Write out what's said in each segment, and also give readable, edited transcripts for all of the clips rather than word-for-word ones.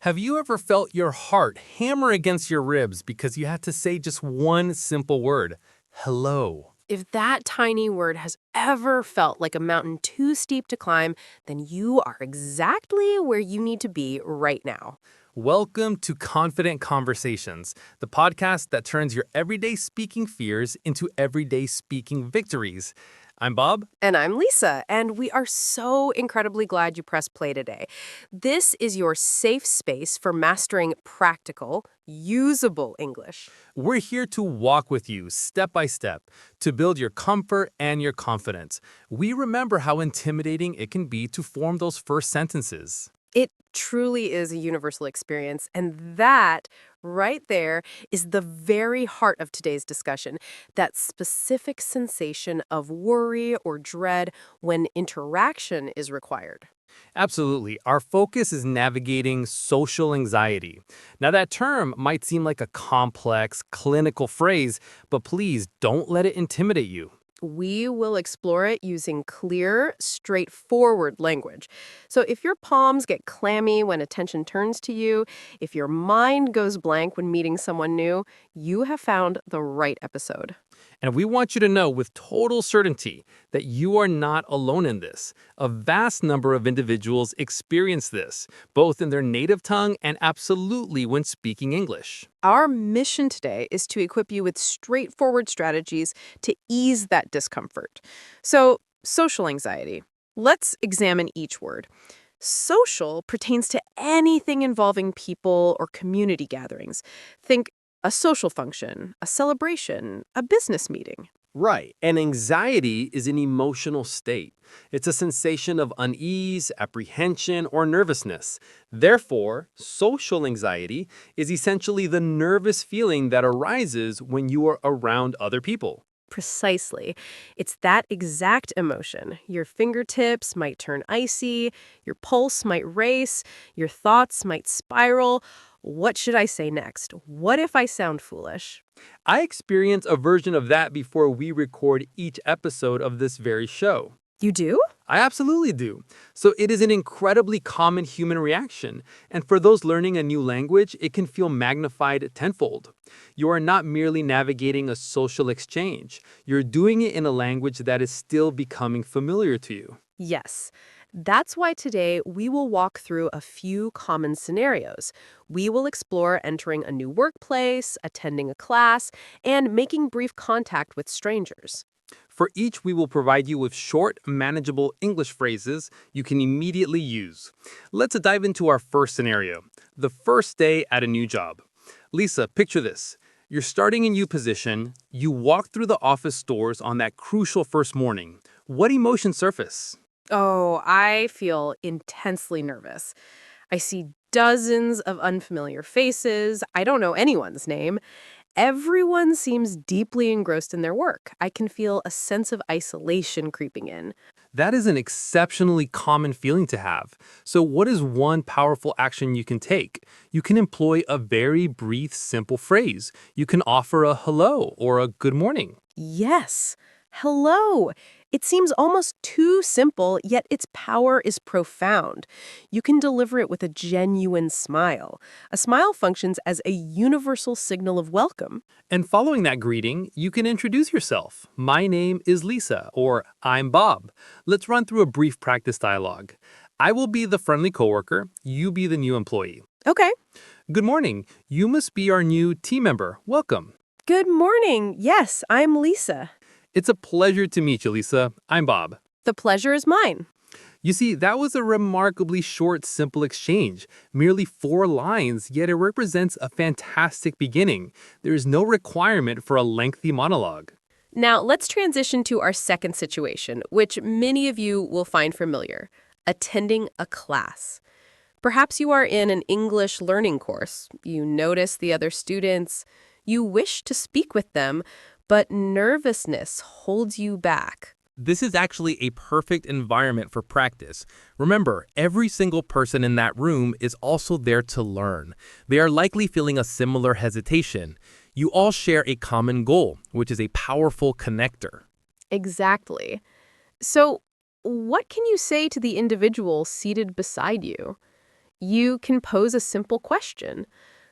Have you ever felt your heart hammer against your ribs because you had to say just one simple word, hello? If that tiny word has ever felt like a mountain too steep to climb, then you are exactly where you need to be right now. Welcome to Confident Conversations, the podcast that turns your everyday speaking fears into everyday speaking victories. I'm Bob. And I'm Lisa, and we are so incredibly glad you pressed play today. This is your safe space for mastering practical, usable English. We're here to walk with you step by step to build your comfort and your confidence. We remember how intimidating it can be to form those first sentences. It truly is a universal experience, and that right there is the very heart of today's discussion, that specific sensation of worry or dread when interaction is required. Absolutely. Our focus is navigating social anxiety. Now, that term might seem like a complex, clinical phrase, but please don't let it intimidate you. We will explore it using clear, straightforward language. So if your palms get clammy when attention turns to you, if your mind goes blank when meeting someone new, you have found the right episode. And we want you to know with total certainty that you are not alone in this. A vast number of individuals experience this, both in their native tongue and absolutely when speaking English. Our mission today is to equip you with straightforward strategies to ease that discomfort. So, social anxiety. Let's examine each word. Social pertains to anything involving people or community gatherings. Think a social function, a celebration, a business meeting. Right. And anxiety is an emotional state. It's a sensation of unease, apprehension, or nervousness. Therefore, social anxiety is essentially the nervous feeling that arises when you are around other people. Precisely. It's that exact emotion. Your fingertips might turn icy, your pulse might race, your thoughts might spiral. What should I say next? What if I sound foolish? I experience a version of that before we record each episode of this very show. You do? I absolutely do. So it is an incredibly common human reaction, and for those learning a new language, it can feel magnified tenfold. You are not merely navigating a social exchange, you're doing it in a language that is still becoming familiar to you. Yes. That's why today we will walk through a few common scenarios. We will explore entering a new workplace, attending a class, and making brief contact with strangers. For each, we will provide you with short, manageable English phrases you can immediately use. Let's dive into our first scenario, the first day at a new job. Lisa, picture this. You're starting a new position. You walk through the office doors on that crucial first morning. What emotions surface? Oh, I feel intensely nervous. I see dozens of unfamiliar faces. I don't know anyone's name. Everyone seems deeply engrossed in their work. I can feel a sense of isolation creeping in. That is an exceptionally common feeling to have. So what is one powerful action you can take? You can employ a very brief, simple phrase. You can offer a hello or a good morning. Yes. Hello. It seems almost too simple, yet its power is profound. You can deliver it with a genuine smile. A smile functions as a universal signal of welcome. And following that greeting, you can introduce yourself. My name is Lisa, or I'm Bob. Let's run through a brief practice dialogue. I will be the friendly coworker, you be the new employee. Okay. Good morning. You must be our new team member. Welcome. Good morning. Yes, I'm Lisa. It's a pleasure to meet you, Lisa. I'm Bob. The pleasure is mine. You see, that was a remarkably short, simple exchange. Merely 4 lines, yet it represents a fantastic beginning. There is no requirement for a lengthy monologue. Now, let's transition to our second situation, which many of you will find familiar, attending a class. Perhaps you are in an English learning course. You notice the other students. You wish to speak with them, but nervousness holds you back. This is actually a perfect environment for practice. Remember, every single person in that room is also there to learn. They are likely feeling a similar hesitation. You all share a common goal, which is a powerful connector. Exactly. So, what can you say to the individual seated beside you? You can pose a simple question.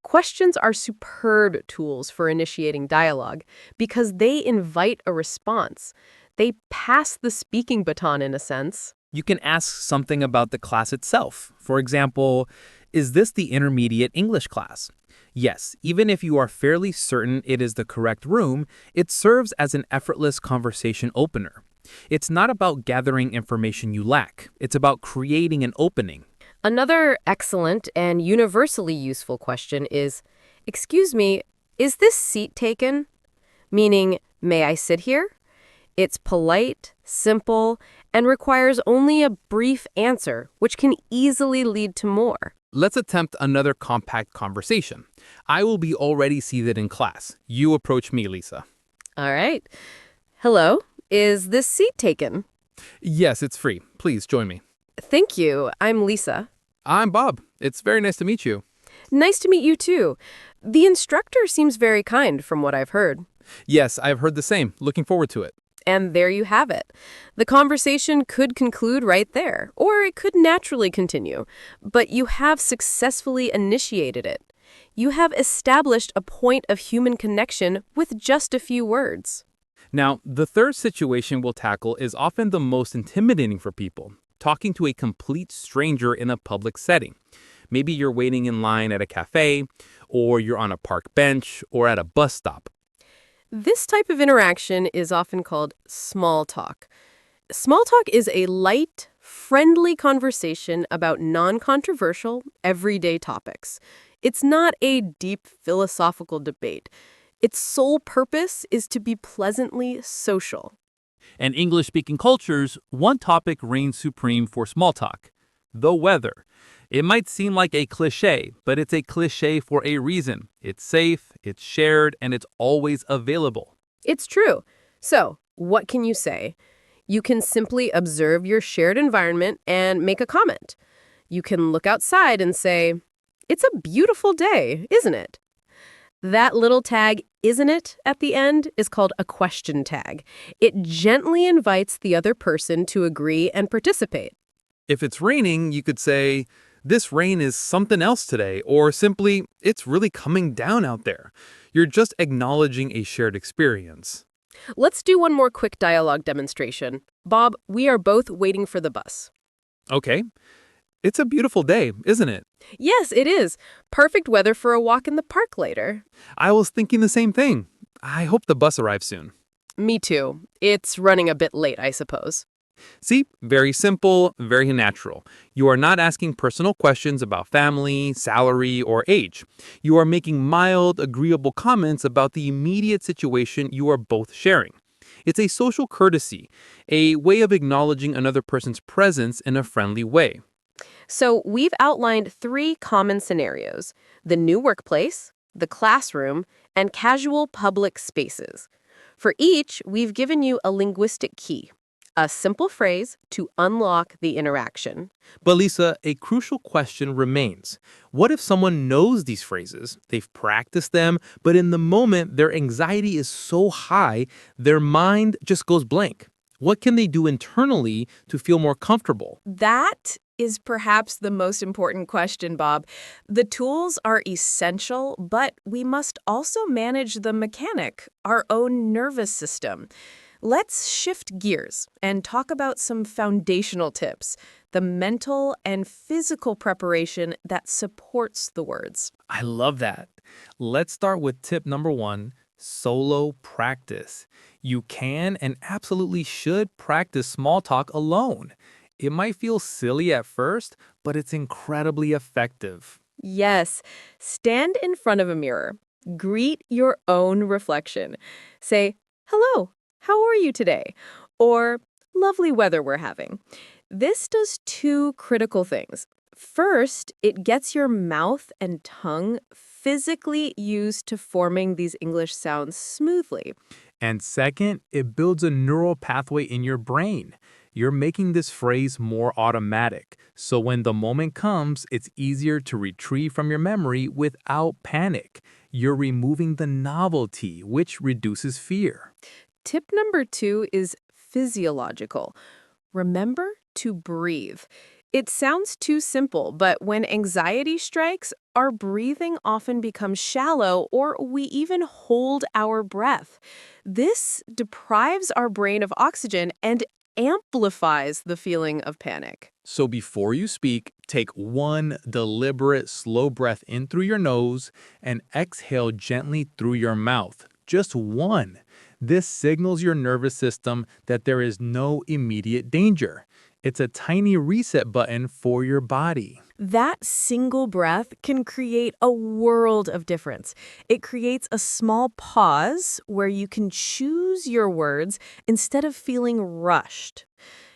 Questions are superb tools for initiating dialogue because they invite a response. They pass the speaking baton in a sense. You can ask something about the class itself. For example, is this the intermediate English class? Yes, even if you are fairly certain it is the correct room, it serves as an effortless conversation opener. It's not about gathering information you lack. It's about creating an opening. Another excellent and universally useful question is, "Excuse me, is this seat taken?" Meaning, "May I sit here?" It's polite, simple, and requires only a brief answer, which can easily lead to more. Let's attempt another compact conversation. I will be already seated in class. You approach me, Lisa. All right. "Hello, is this seat taken?" Yes, it's free. Please join me. "Thank you. I'm Lisa." I'm Bob. It's very nice to meet you. "Nice to meet you too. The instructor seems very kind from what I've heard." Yes, I've heard the same. Looking forward to it. And there you have it. The conversation could conclude right there, or it could naturally continue. But you have successfully initiated it. You have established a point of human connection with just a few words. Now, the third situation we'll tackle is often the most intimidating for people, talking to a complete stranger in a public setting. Maybe you're waiting in line at a cafe, or you're on a park bench, or at a bus stop. This type of interaction is often called small talk. Small talk is a light, friendly conversation about non-controversial, everyday topics. It's not a deep philosophical debate. Its sole purpose is to be pleasantly social. In English-speaking cultures, one topic reigns supreme for small talk: the weather. It might seem like a cliché, but it's a cliché for a reason. It's safe, it's shared, and it's always available. It's true. So, what can you say? You can simply observe your shared environment and make a comment. You can look outside and say, "It's a beautiful day, isn't it?" That little tag, "isn't it?" at the end is called a question tag. It gently invites the other person to agree and participate. If it's raining, you could say, "This rain is something else today," or simply, "It's really coming down out there." You're just acknowledging a shared experience. Let's do one more quick dialogue demonstration. Bob, we are both waiting for the bus. Okay. It's a beautiful day, isn't it? Yes, it is. Perfect weather for a walk in the park later. I was thinking the same thing. I hope the bus arrives soon. Me too. It's running a bit late, I suppose. See, very simple, very natural. You are not asking personal questions about family, salary, or age. You are making mild, agreeable comments about the immediate situation you are both sharing. It's a social courtesy, a way of acknowledging another person's presence in a friendly way. So we've outlined 3 common scenarios: the new workplace, the classroom, and casual public spaces. For each, we've given you a linguistic key, a simple phrase to unlock the interaction. But Lisa, a crucial question remains. What if someone knows these phrases, they've practiced them, but in the moment their anxiety is so high, their mind just goes blank? What can they do internally to feel more comfortable? That is perhaps the most important question, Bob. The tools are essential, but we must also manage the mechanic, our own nervous system. Let's shift gears and talk about some foundational tips, the mental and physical preparation that supports the words. I love that. Let's start with tip number 1, solo practice. You can and absolutely should practice small talk alone. It might feel silly at first, but it's incredibly effective. Yes, stand in front of a mirror. Greet your own reflection. Say, "Hello, how are you today?" Or, "Lovely weather we're having." This does 2 critical things. First, it gets your mouth and tongue physically used to forming these English sounds smoothly. And second, it builds a neural pathway in your brain. You're making this phrase more automatic, so when the moment comes, it's easier to retrieve from your memory without panic. You're removing the novelty, which reduces fear. Tip number 2 is physiological. Remember to breathe. It sounds too simple, but when anxiety strikes, our breathing often becomes shallow or we even hold our breath. This deprives our brain of oxygen and amplifies the feeling of panic. So before you speak, take one deliberate, slow breath in through your nose and exhale gently through your mouth. Just one. This signals your nervous system that there is no immediate danger. It's a tiny reset button for your body. That single breath can create a world of difference. It creates a small pause where you can choose your words instead of feeling rushed.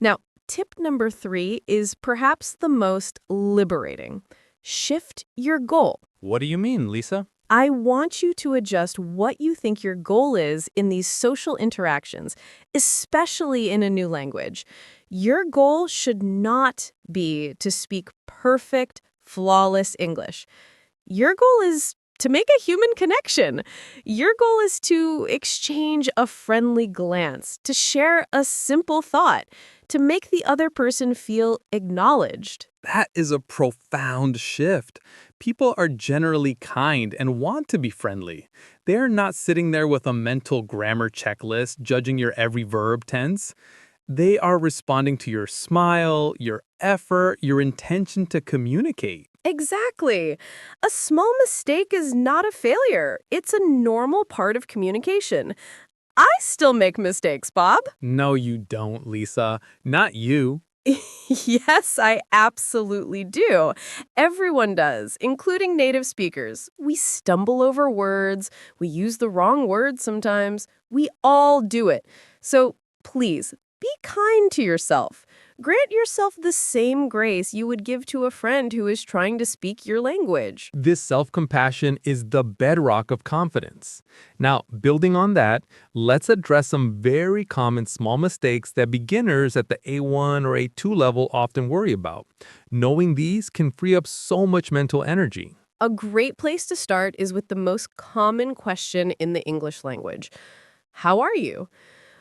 Now, tip number 3 is perhaps the most liberating. Shift your goal. What do you mean, Lisa? I want you to adjust what you think your goal is in these social interactions, especially in a new language. Your goal should not be to speak perfect, flawless English. Your goal is to make a human connection. Your goal is to exchange a friendly glance, to share a simple thought, to make the other person feel acknowledged. That is a profound shift. People are generally kind and want to be friendly. They're not sitting there with a mental grammar checklist judging your every verb tense. They are responding to your smile, your effort, your intention to communicate. Exactly. A small mistake is not a failure. It's a normal part of communication. I still make mistakes, Bob. No, you don't, Lisa. Not you. Yes, I absolutely do. Everyone does, including native speakers. We stumble over words. We use the wrong words sometimes. We all do it. So please, be kind to yourself. Grant yourself the same grace you would give to a friend who is trying to speak your language. This self-compassion is the bedrock of confidence. Now, building on that, let's address some very common small mistakes that beginners at the A1 or A2 level often worry about. Knowing these can free up so much mental energy. A great place to start is with the most common question in the English language. How are you?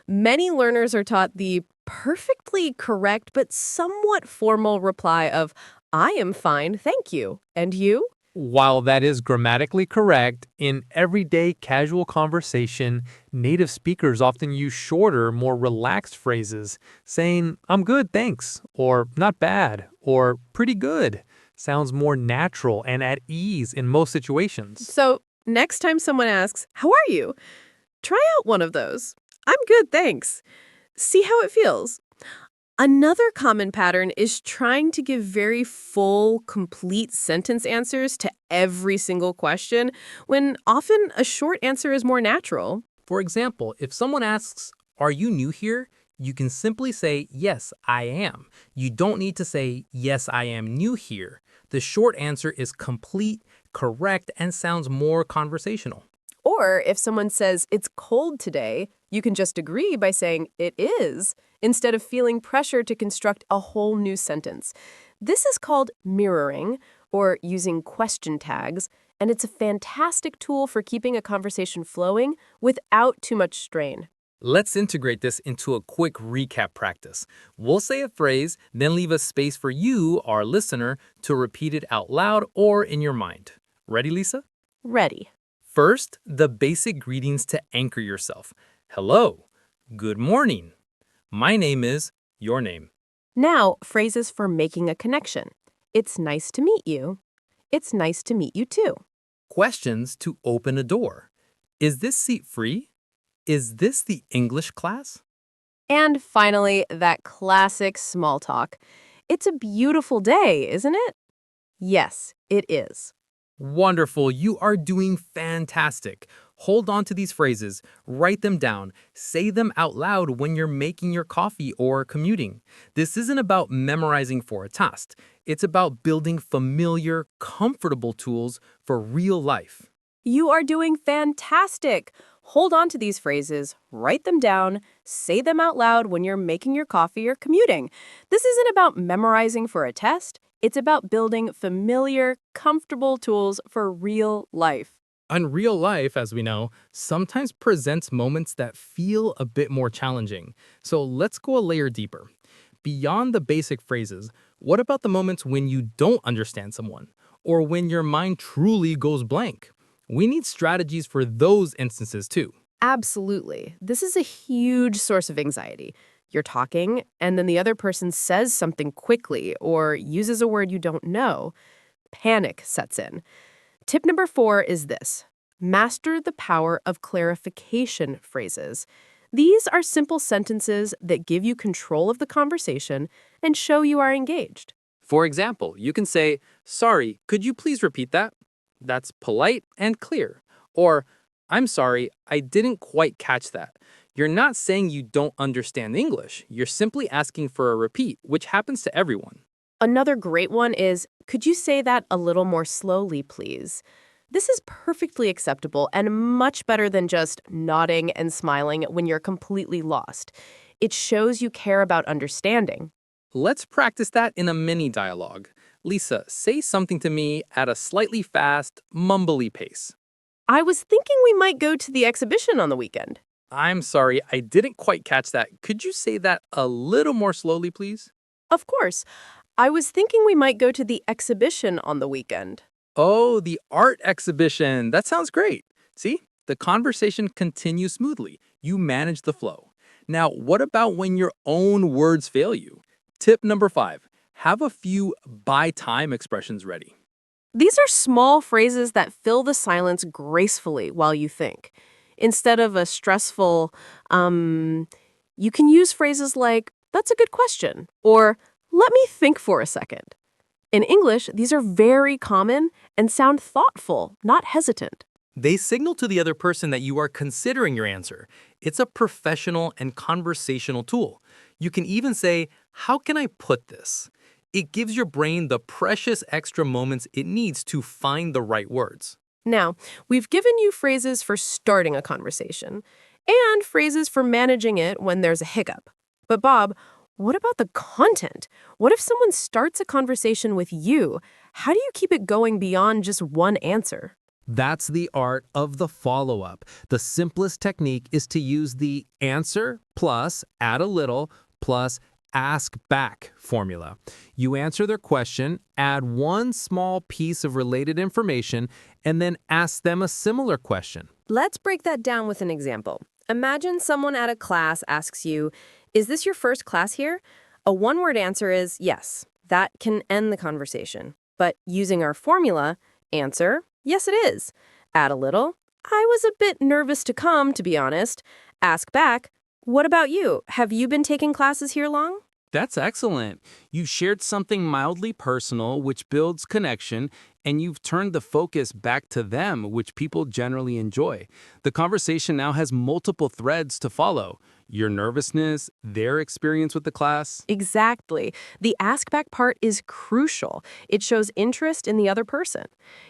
Many learners are taught the perfectly correct but somewhat formal reply of, I am fine, thank you. And you? While that is grammatically correct, in everyday casual conversation, native speakers often use shorter, more relaxed phrases, saying, I'm good, thanks, or not bad, or pretty good. Sounds more natural and at ease in most situations. So, next time someone asks, how are you? Try out one of those. I'm good, thanks. See how it feels. Another common pattern is trying to give very full, complete sentence answers to every single question, when often a short answer is more natural. For example, if someone asks, are you new here? You can simply say, yes, I am. You don't need to say, yes, I am new here. The short answer is complete, correct, and sounds more conversational. Or if someone says, it's cold today, you can just agree by saying, it is, instead of feeling pressure to construct a whole new sentence. This is called mirroring, or using question tags, and it's a fantastic tool for keeping a conversation flowing without too much strain. Let's integrate this into a quick recap practice. We'll say a phrase, then leave a space for you, our listener, to repeat it out loud or in your mind. Ready, Lisa? Ready. First, the basic greetings to anchor yourself. Hello. Good morning. My name is your name. Now, phrases for making a connection. It's nice to meet you. It's nice to meet you too. Questions to open a door. Is this seat free? Is this the English class? And finally, that classic small talk. It's a beautiful day, isn't it? Yes, it is. Wonderful. You are doing fantastic. Hold on to these phrases, write them down, say them out loud when you're making your coffee or commuting. This isn't about memorizing for a test. It's about building familiar, comfortable tools for real life. You are doing fantastic. Hold on to these phrases, write them down, say them out loud when you're making your coffee or commuting. This isn't about memorizing for a test. It's about building familiar, comfortable tools for real life. And real life, as we know, sometimes presents moments that feel a bit more challenging. So let's go a layer deeper. Beyond the basic phrases, What about the moments when you don't understand someone, or when your mind truly goes blank? We need strategies for those instances too. Absolutely. This is a huge source of anxiety. You're talking, and then the other person says something quickly or uses a word you don't know. Panic sets in. Tip number 4 is this: master the power of clarification phrases. These are simple sentences that give you control of the conversation and show you are engaged. For example, you can say, "Sorry, could you please repeat that?" That's polite and clear. Or, "I'm sorry, I didn't quite catch that." You're not saying you don't understand English. You're simply asking for a repeat, which happens to everyone. Another great one is, could you say that a little more slowly, please? This is perfectly acceptable and much better than just nodding and smiling when you're completely lost. It shows you care about understanding. Let's practice that in a mini dialogue. Lisa, say something to me at a slightly fast, mumbly pace. I was thinking we might go to the exhibition on the weekend. I'm sorry, I didn't quite catch that. Could you say that a little more slowly, please? Of course. I was thinking we might go to the exhibition on the weekend. Oh, the art exhibition. That sounds great. See, the conversation continues smoothly. You manage the flow. Now, what about when your own words fail you? Tip number 5, have a few by time expressions ready. These are small phrases that fill the silence gracefully while you think. Instead of a stressful, you can use phrases like, that's a good question, or let me think for a second. In English, these are very common and sound thoughtful, not hesitant. They signal to the other person that you are considering your answer. It's a professional and conversational tool. You can even say, how can I put this? It gives your brain the precious extra moments it needs to find the right words. Now, we've given you phrases for starting a conversation and phrases for managing it when there's a hiccup. But Bob, what about the content? What if someone starts a conversation with you? How do you keep it going beyond just one answer? That's the art of the follow-up. The simplest technique is to use the answer plus add a little plus ask back formula. You answer their question, add one small piece of related information, and then ask them a similar question. Let's break that down with an example. Imagine someone at a class asks you, is this your first class here? A one-word answer is yes. That can end the conversation. But using our formula, answer, yes it is. Add a little, I was a bit nervous to come, to be honest. Ask back, what about you? Have you been taking classes here long? That's excellent. You shared something mildly personal, which builds connection, and you've turned the focus back to them, which people generally enjoy. The conversation now has multiple threads to follow: your nervousness, their experience with the class. Exactly. The ask back part is crucial. It shows interest in the other person.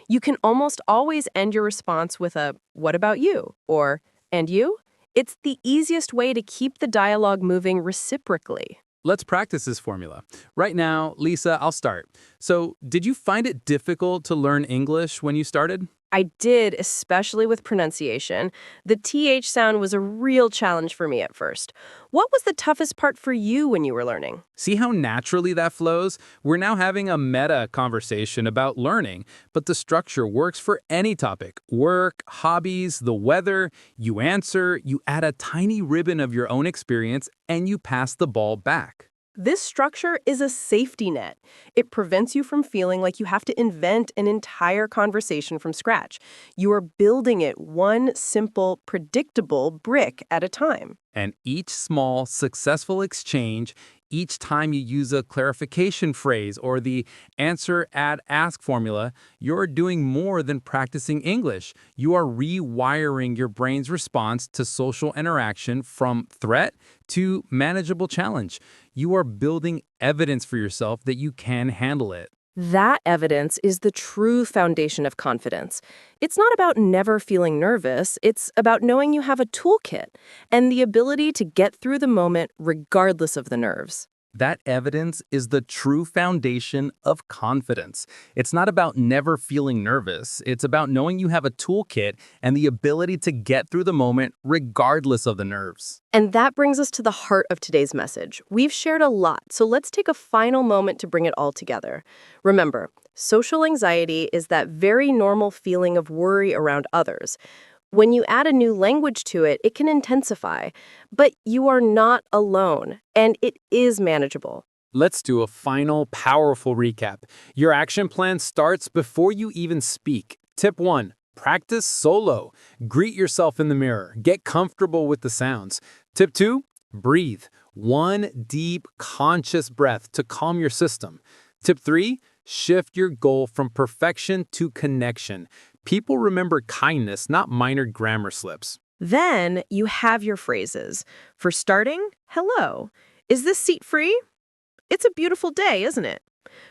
You can almost always end your response with a, what about you? Or, and you? It's the easiest way to keep the dialogue moving reciprocally. Let's practice this formula. Right now, Lisa, I'll start. So, did you find it difficult to learn English when you started? I did, especially with pronunciation. The TH sound was a real challenge for me at first. What was the toughest part for you when you were learning? See how naturally that flows? We're now having a meta conversation about learning, but the structure works for any topic: work, hobbies, the weather. You answer, you add a tiny ribbon of your own experience, and you pass the ball back. This structure is a safety net. It prevents you from feeling like you have to invent an entire conversation from scratch. You are building it one simple, predictable brick at a time. And each small, successful exchange, each time you use a clarification phrase or the answer, add, ask formula, you're doing more than practicing English. You are rewiring your brain's response to social interaction from threat to manageable challenge. You are building evidence for yourself that you can handle it. That evidence is the true foundation of confidence. It's not about never feeling nervous. It's about knowing you have a toolkit and the ability to get through the moment regardless of the nerves. That evidence is the true foundation of confidence. It's not about never feeling nervous. It's about knowing you have a toolkit and the ability to get through the moment regardless of the nerves. And that brings us to the heart of today's message. We've shared a lot, so let's take a final moment to bring it all together. Remember, social anxiety is that very normal feeling of worry around others. When you add a new language to it, it can intensify. But you are not alone, and it is manageable. Let's do a final, powerful recap. Your action plan starts before you even speak. Tip 1. Practice solo. Greet yourself in the mirror. Get comfortable with the sounds. Tip 2. Breathe. One deep, conscious breath to calm your system. Tip 3. Shift your goal from perfection to connection. People remember kindness, not minor grammar slips. Then you have your phrases. For starting, hello. Is this seat free? It's a beautiful day, isn't it?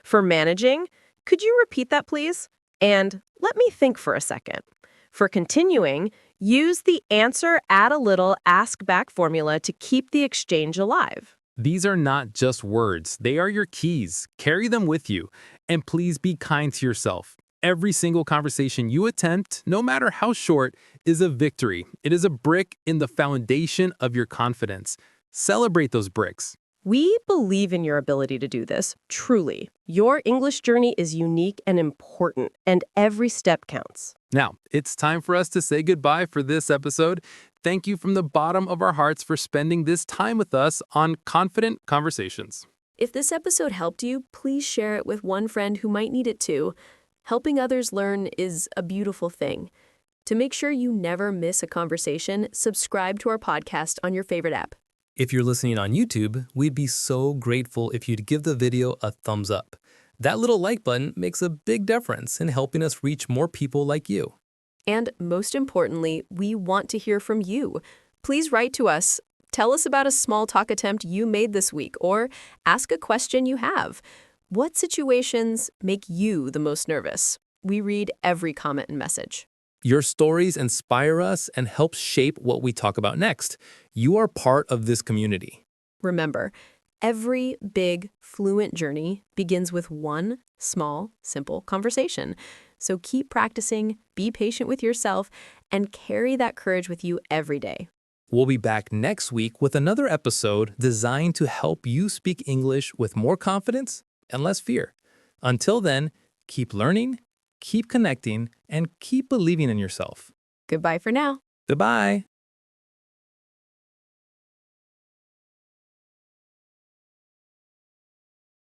For managing, could you repeat that, please? And let me think for a second. For continuing, use the answer, add a little, ask back formula to keep the exchange alive. These are not just words, they are your keys. Carry them with you. And please be kind to yourself. Every single conversation you attempt, no matter how short, is a victory. It is a brick in the foundation of your confidence. Celebrate those bricks. We believe in your ability to do this, truly. Your English journey is unique and important, and every step counts. Now, it's time for us to say goodbye for this episode. Thank you from the bottom of our hearts for spending this time with us on Confident Conversations. If this episode helped you, please share it with one friend who might need it too. Helping others learn is a beautiful thing. To make sure you never miss a conversation, subscribe to our podcast on your favorite app. If you're listening on YouTube, we'd be so grateful if you'd give the video a thumbs up. That little like button makes a big difference in helping us reach more people like you. And most importantly, we want to hear from you. Please write to us. Tell us about a small talk attempt you made this week, or ask a question you have. What situations make you the most nervous? We read every comment and message. Your stories inspire us and help shape what we talk about next. You are part of this community. Remember, every big, fluent journey begins with one small, simple conversation. So keep practicing, be patient with yourself, and carry that courage with you every day. We'll be back next week with another episode designed to help you speak English with more confidence and less fear. Until then, keep learning, keep connecting, and keep believing in yourself. Goodbye for now. Goodbye.